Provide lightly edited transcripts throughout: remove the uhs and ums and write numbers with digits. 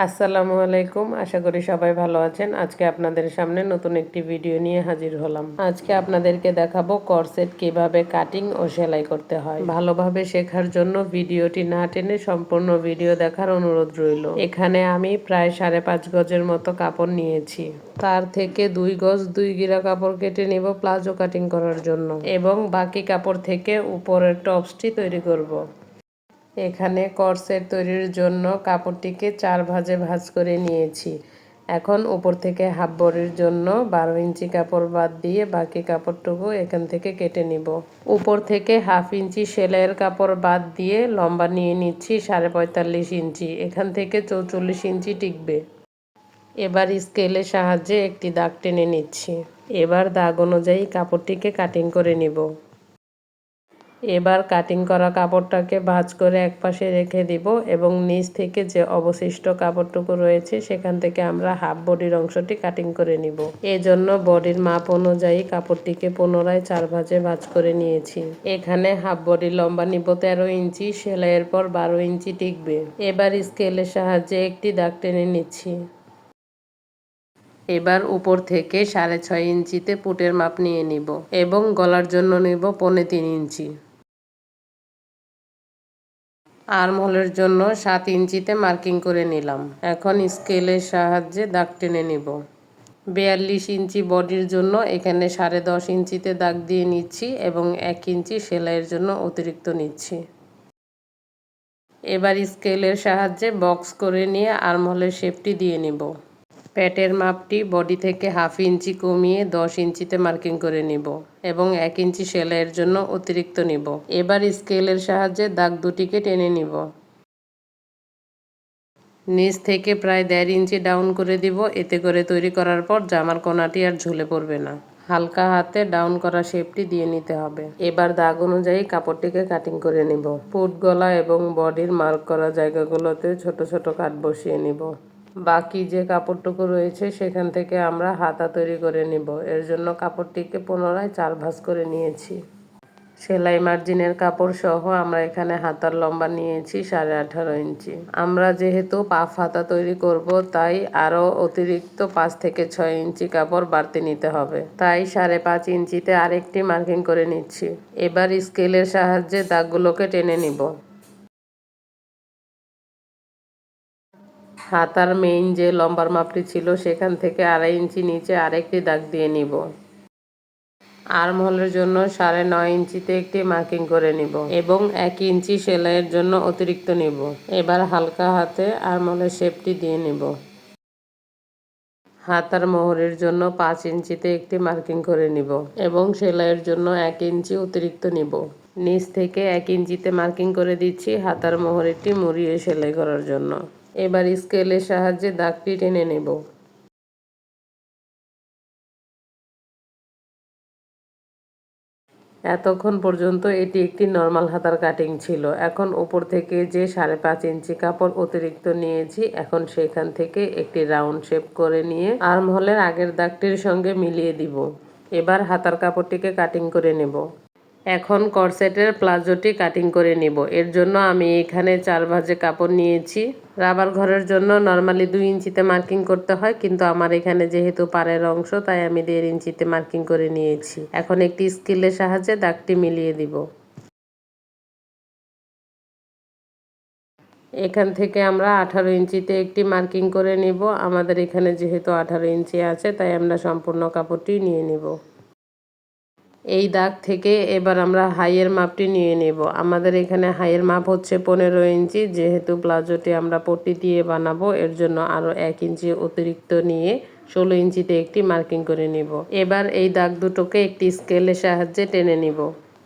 আসসালামু আলাইকুম। আশা করি সবাই ভালো আছেন। আজকে আপনাদের সামনে নতুন একটি ভিডিও নিয়ে হাজির হলাম। আজকে আপনাদেরকে দেখাবো কর্সেট কিভাবে কাটিং ও সেলাই করতে হয়। ভালোভাবে শেখার জন্য ভিডিওটি না টেনে সম্পূর্ণ ভিডিও দেখার অনুরোধ রইল। এখানে আমি প্রায় 5.5 গজের মতো কাপড় নিয়েছি। তার থেকে 2 গজ 2 গিরা কাপড় কেটে নেব প্লাজো কাটিং করার জন্য এবং বাকি কাপড় থেকে উপরের টপসটি তৈরি করব। এখানে কর্সেট তৈরির জন্য কাপড়টিকে 4 ভাঁজে ভাঁজ করে নিয়েছি। এখন উপর থেকে হাফ বডির জন্য 12 ইঞ্চি কাপড় বাদ দিয়ে বাকি কাপড়টুকু এখান থেকে কেটে নিব। উপর থেকে হাফ ইঞ্চি সেলাইয়ের কাপড় বাদ দিয়ে লম্বা নিয়ে নিচ্ছি 45.5 ইঞ্চি। এখান থেকে 44 ইঞ্চি টিকবে। এবার স্কেলের সাহায্যে একটি দাগ টেনে নিচ্ছি। এবার দাগ অনুযায়ী কাপড়টিকে কাটিং করে নিব। এবার কাটিং করা কাপড়টাকে ভাঁজ করে একপাশে রেখে দিব এবং নিচ থেকে যে অবশিষ্ট কাপড়টুকু রয়েছে সেখান থেকে আমরা হাফ বডির অংশটি কাটিং করে নিব। এজন্য বডির মাপ অনুযায়ী কাপড়টিকে পুনরায় 4 ভাঁজে ভাঁজ করে নিয়েছি। এখানে হাফ বডির লম্বা নিব 13 ইঞ্চি, সেলাইয়ের পর 12 ইঞ্চি টিকবে। এবার স্কেলের সাহায্যে একটি দাগ টেনে নিচ্ছি। এবার উপর থেকে 6.5 ইঞ্চিতে পুটের মাপ নিয়ে নিব এবং গলার জন্য নিব 3.25 ইঞ্চি। আর্মহোলের জন্য 7 ইঞ্চিতে মার্কিং করে নিলাম। এখন স্কেলের সাহায্যে দাগ টেনে নিব। 42 ইঞ্চি বডির জন্য এখানে 10.5 ইঞ্চিতে দাগ দিয়ে নিচ্ছি এবং 1 ইঞ্চি সেলাইয়ের জন্য অতিরিক্ত নিচ্ছি। এবার স্কেলের সাহায্যে বক্স করে নিয়ে আর্মহোলের শেপটি দিয়ে নিব। প্যাটের মাপটি বডি থেকে হাফ ইঞ্চি কমিয়ে 10 ইঞ্চিতে মার্কিং করে নিব এবং 1 ইঞ্চি সেলাইয়ের জন্য অতিরিক্ত নিব। এবার স্কেলের সাহায্যে দাগ দুটিকে টেনে নিব। নিচ থেকে প্রায় 1.5 ইঞ্চি ডাউন করে দিব। এতে করে তৈরি করার পর জামার কোনাটি আর ঝুলে পড়বে না। হালকা হাতে ডাউন করা শেপটি দিয়ে নিতে হবে। এবার দাগ অনুযায়ী কাপড়টিকে কাটিং করে নিব। পুট, গলা এবং বডির মার্ক করা জায়গাগুলোতে ছোট ছোট কাট বসিয়ে নিব। বাকি যে কাপড়টুকু রয়েছে সেখান থেকে আমরা হাতা তৈরি করে নিব। এর জন্য কাপড়টিকে পুনরায় 4 ভাঁজ করে নিয়েছি। সেলাই মার্জিনের কাপড় সহ আমরা এখানে হাতার লম্বা নিয়েছি 18.5 ইঞ্চি। আমরা যেহেতু পাফ হাতা তৈরি করব তাই আরও অতিরিক্ত 5 থেকে 6 ইঞ্চি কাপড় বাড়তি নিতে হবে। তাই 5.5 ইঞ্চিতে আরেকটি মার্কিং করে নিচ্ছি। এবার স্কেলের সাহায্যে দাগগুলোকে টেনে নিব। হাতার মেইন যে লম্বার মাপটি ছিল সেখান থেকে 2.5 ইঞ্চি নিচে আরেকটি দাগ দিয়ে নিব। আর্মহোলের জন্য 9.5 ইঞ্চিতে একটি মার্কিং করে নিব এবং 1 ইঞ্চি সেলাইয়ের জন্য অতিরিক্ত নিব। এবার হালকা হাতে আর্মহোলের শেপটি দিয়ে নিব। হাতার মোহরের জন্য 5 ইঞ্চিতে একটি মার্কিং করে নিব এবং সেলাইয়ের জন্য 1 ইঞ্চি অতিরিক্ত নিব। নিচ থেকে 1 ইঞ্চিতে মার্কিং করে দিচ্ছি হাতার মোহরেরটি মুড়িয়ে সেলাই করার জন্য। এবার স্কেলের সাহায্যে দাগটি টেনে নেব। এতক্ষণ পর্যন্ত এটি একটি নর্মাল হাতার কাটিং ছিল। এখন উপর থেকে যে 5.5 ইঞ্চি কাপড় অতিরিক্ত নিয়েছি এখন সেখান থেকে একটি রাউন্ড শেপ করে নিয়ে আর্মহোলের আগের দাগটির সঙ্গে মিলিয়ে দিব। এবার হাতার কাপড়টিকে কাটিং করে নেব। এখন কর্সেটের প্লাজোটি কাটিং করে নিব। এর জন্য আমি এখানে 4 ভাঁজে কাপড় নিয়েছি। রাবার ঘরের জন্য নর্মালি 2 ইঞ্চিতে মার্কিং করতে হয়, কিন্তু আমার এখানে যেহেতু পাড়ের অংশ তাই আমি 1.5 ইঞ্চিতে মার্কিং করে নিয়েছি। এখন একটি স্কেলের সাহায্যে দাগটি মিলিয়ে দিব। এখান থেকে আমরা 18 ইঞ্চিতে একটি মার্কিং করে নিব। আমাদের এখানে যেহেতু 18 ইঞ্চি আছে তাই আমরা সম্পূর্ণ কাপড়টি নিয়ে নিব। এই দাগ থেকে এবার আমরা হাইয়ের মাপটি নিয়ে নেব। আমাদের এখানে হাইয়ের মাপ হচ্ছে 15 ইঞ্চি। যেহেতু প্লাজোটি আমরা পট্টি দিয়ে বানাবো এর জন্য আরও 1 ইঞ্চি অতিরিক্ত নিয়ে 16 ইঞ্চিতে একটি মার্কিং করে নিব। এবার এই দাগ দুটোকে একটি স্কেলের সাহায্যে টেনে নিব।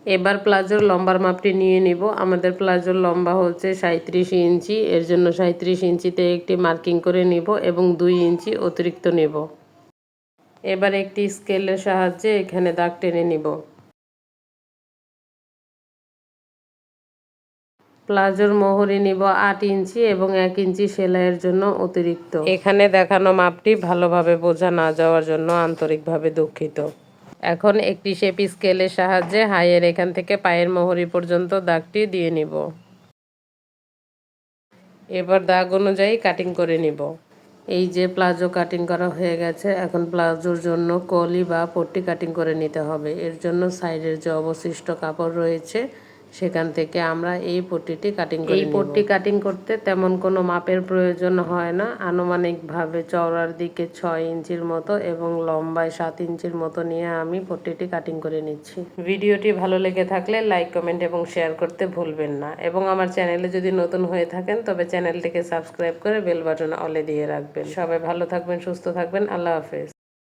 এবার প্লাজোর লম্বার মাপটি নিয়ে নিব। আমাদের প্লাজোর লম্বা হচ্ছে 37 ইঞ্চি। এর জন্য 37 ইঞ্চিতে একটি মার্কিং করে নিব এবং 2 ইঞ্চি অতিরিক্ত নেব। এবার একটি স্কেলের সাহায্যে এখানে দাগ টেনে নিব। প্লাজোর মোহরি নিব 8 ইঞ্চি এবং 1 ইঞ্চি সেলাইয়ের জন্য অতিরিক্ত। এখানে দেখানো মাপটি ভালোভাবে বোঝা না যাওয়ার জন্য আন্তরিকভাবে দুঃখিত। এখন একটি শেপ স্কেলের সাহায্যে হাইয়ের এখান থেকে পায়ের মোহরি পর্যন্ত দাগটি দিয়ে নিব। এবার দাগ অনুযায়ী কাটিং করে নিব। এই যে প্লাজো কাটিং করা হয়ে গেছে, এখন প্লাজোর জন্য কলি বা পট্টি কাটিং করে নিতে হবে। এর জন্য সাইডের যে অবশিষ্ট কাপড় রয়েছে সেখান থেকে আমরা এই পট্টিটি কাটিং করে নিব। এই পট্টি কাটিং করতে তেমন কোনো মাপের প্রয়োজন হয় না। আনুমানিকভাবে চওড়ার দিকে 6 ইঞ্চির মতো এবং লম্বায় 7 ইঞ্চির মতো নিয়ে আমি পট্টিটি কাটিং করে নিচ্ছি। ভিডিওটি ভালো লেগে থাকলে লাইক, কমেন্ট এবং শেয়ার করতে ভুলবেন না। এবং আমার চ্যানেলে যদি নতুন হয়ে থাকেন তবে চ্যানেলটিকে সাবস্ক্রাইব করে বেল বাটন অলে দিয়ে রাখবেন। সবাই ভালো থাকবেন, সুস্থ থাকবেন। আল্লাহ হাফেজ।